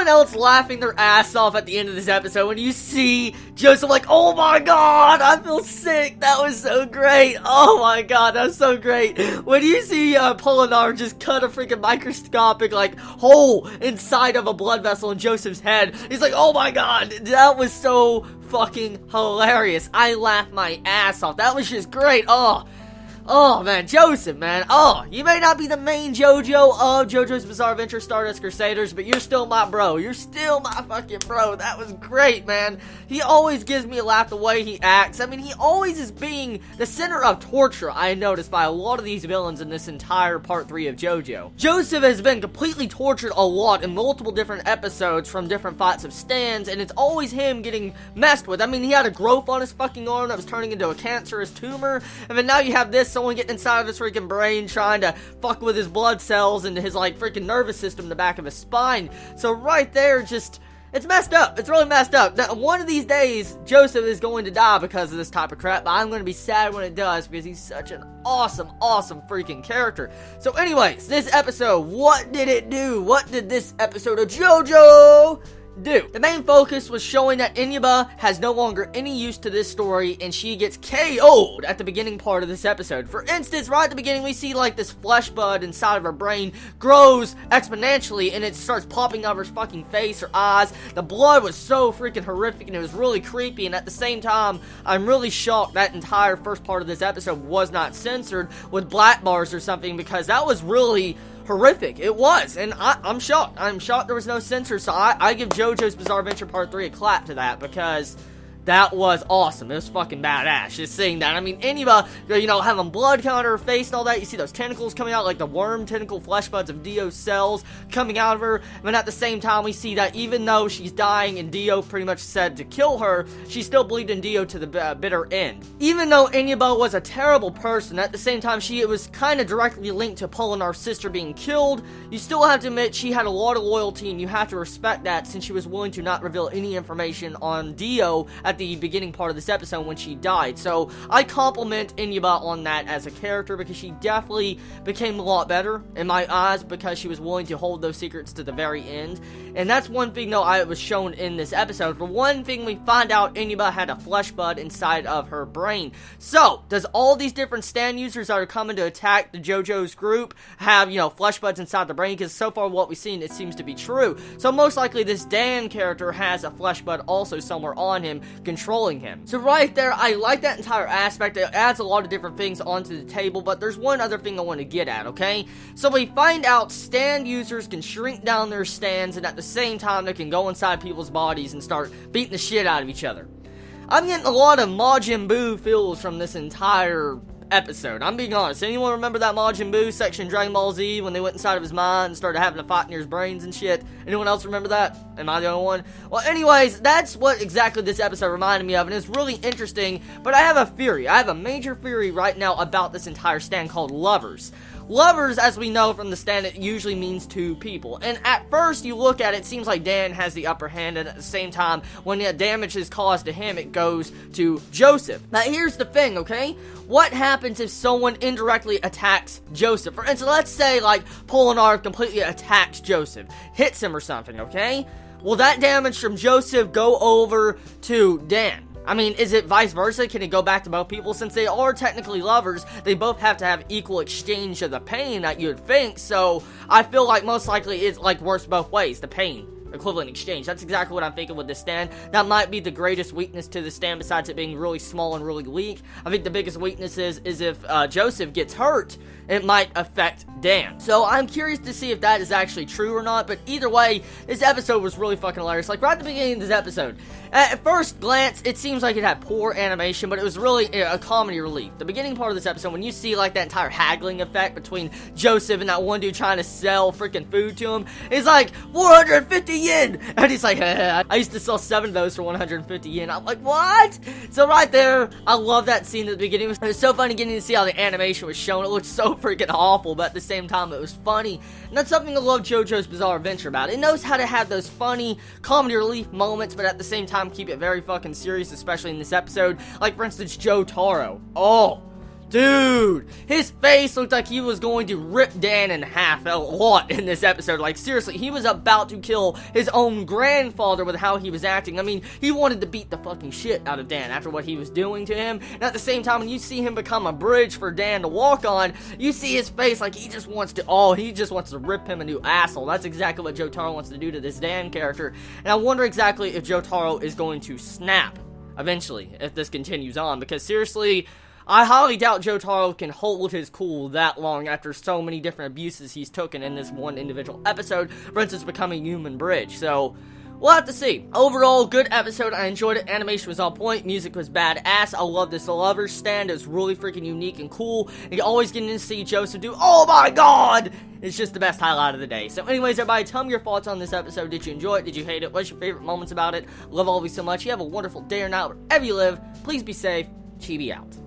anyone else laughing their ass off at the end of this episode when you see Joseph like, oh my god, I feel sick, that was so great, oh my god, that was so great. When you see Polinar just cut a freaking microscopic like hole inside of a blood vessel in Joseph's head, he's like, oh my god, that was so fucking hilarious. I laughed my ass off. That was just great. Oh, man, Joseph, man. Oh, you may not be the main JoJo of JoJo's Bizarre Adventure Stardust Crusaders, but you're still my bro. You're still my fucking bro. That was great, man. He always gives me a laugh the way he acts. I mean, he always is being the center of torture, I noticed, by a lot of these villains in this entire part 3 of JoJo. Joseph has been completely tortured a lot in multiple different episodes from different fights of stands, and it's always him getting messed with. I mean, he had a growth on his fucking arm that was turning into a cancerous tumor, and then now you have this, someone getting inside of his freaking brain trying to fuck with his blood cells and his like freaking nervous system in the back of his spine. So right there, just, it's messed up. It's really messed up. Now, one of these days, Joseph is going to die because of this type of crap, but I'm going to be sad when it does because he's such an awesome freaking character. So anyways, this episode, what did it do? What did this episode of JoJo do? The main focus was showing that Inyaba has no longer any use to this story, and she gets KO'd at the beginning part of this episode. For instance, right at the beginning, we see like this flesh bud inside of her brain grows exponentially, and it starts popping out of her fucking face, her eyes. The blood was so freaking horrific, and it was really creepy, and at the same time, I'm really shocked that entire first part of this episode was not censored with black bars or something, because that was really horrific. It was, and I'm shocked. I'm shocked there was no censor, so I give JoJo's Bizarre Adventure Part 3 a clap to that, because that was awesome. It was fucking badass, just seeing that. I mean, Inyaba, you know, having blood coming out of her face and all that, you see those tentacles coming out, like the worm tentacle flesh buds of Dio's cells coming out of her, but at the same time, we see that even though she's dying and Dio pretty much said to kill her, she's still bleeding Dio to the bitter end. Even though Inyaba was a terrible person, at the same time, it was kind of directly linked to Polinar's sister being killed, you still have to admit she had a lot of loyalty, and you have to respect that since she was willing to not reveal any information on Dio at the beginning part of this episode when she died. So I compliment Inyaba on that as a character, because she definitely became a lot better in my eyes because she was willing to hold those secrets to the very end. And that's one thing though I was shown in this episode. For one thing, we find out Inyaba had a flesh bud inside of her brain. So does all these different stand users that are coming to attack the JoJo's group have, you know, flesh buds inside the brain? Because so far what we've seen, it seems to be true. So most likely this Dan character has a flesh bud also somewhere on him, controlling him. So right there, I like that entire aspect. It adds a lot of different things onto the table, but there's one other thing I want to get at, okay? So we find out stand users can shrink down their stands, and at the same time, they can go inside people's bodies and start beating the shit out of each other. I'm getting a lot of Majin Buu feels from this entire episode. I'm being honest. Anyone remember that Majin Buu section in Dragon Ball Z when they went inside of his mind and started having a fight near his brains and shit? Anyone else remember that? Am I the only one? Well, anyways, that's what exactly this episode reminded me of, and it's really interesting, but I have a theory. I have a major theory right now about this entire stand called lovers. Lovers, as we know from the stand, it usually means two people. And at first, you look at it, it seems like Dan has the upper hand, and at the same time, when the damage is caused to him, it goes to Joseph. Now, here's the thing, okay? What happens if someone indirectly attacks Joseph? For instance, let's say, like, Polinar completely attacks Joseph, hits him or something, okay? Will that damage from Joseph go over to Dan? I mean, is it vice versa? Can it go back to both people? Since they are technically lovers, they both have to have equal exchange of the pain that you'd think, so I feel like most likely it's like works both ways, the pain. Equivalent exchange. That's exactly what I'm thinking with this stand. That might be the greatest weakness to the stand besides it being really small and really weak. I think the biggest weakness is if Joseph gets hurt, it might affect Dan. So I'm curious to see if that is actually true or not, but either way, this episode was really fucking hilarious. Like right at the beginning of this episode, at first glance, it seems like it had poor animation, but it was really a comedy relief. The beginning part of this episode, when you see like that entire haggling effect between Joseph and that one dude trying to sell freaking food to him, it's like 450 yen, and he's like, I used to sell 7 of those for 150 yen. I'm like, what? So right there, I love that scene at the beginning. It was so funny getting to see how the animation was shown. It looked so freaking awful, but at the same time, it was funny. And that's something I love JoJo's Bizarre Adventure about. It knows how to have those funny comedy relief moments, but at the same time, keep it very fucking serious, especially in this episode. Like, for instance, Jotaro. Oh, Dude, his face looked like he was going to rip Dan in half a lot in this episode. Like, seriously, he was about to kill his own grandfather with how he was acting. I mean, he wanted to beat the fucking shit out of Dan after what he was doing to him. And at the same time, when you see him become a bridge for Dan to walk on, you see his face like he just wants to rip him a new asshole. That's exactly what Jotaro wants to do to this Dan character. And I wonder exactly if Jotaro is going to snap eventually if this continues on. Because seriously, I highly doubt Jotaro can hold his cool that long after so many different abuses he's taken in this one individual episode, for instance, becoming Human Bridge. So, we'll have to see. Overall, good episode. I enjoyed it. Animation was on point. Music was badass. I love this lover stand. It was really freaking unique and cool. And you always getting to see Joseph do, oh my god! It's just the best highlight of the day. So anyways, everybody, tell me your thoughts on this episode. Did you enjoy it? Did you hate it? What's your favorite moments about it? Love all of you so much. You have a wonderful day or night wherever you live. Please be safe. Chibi out.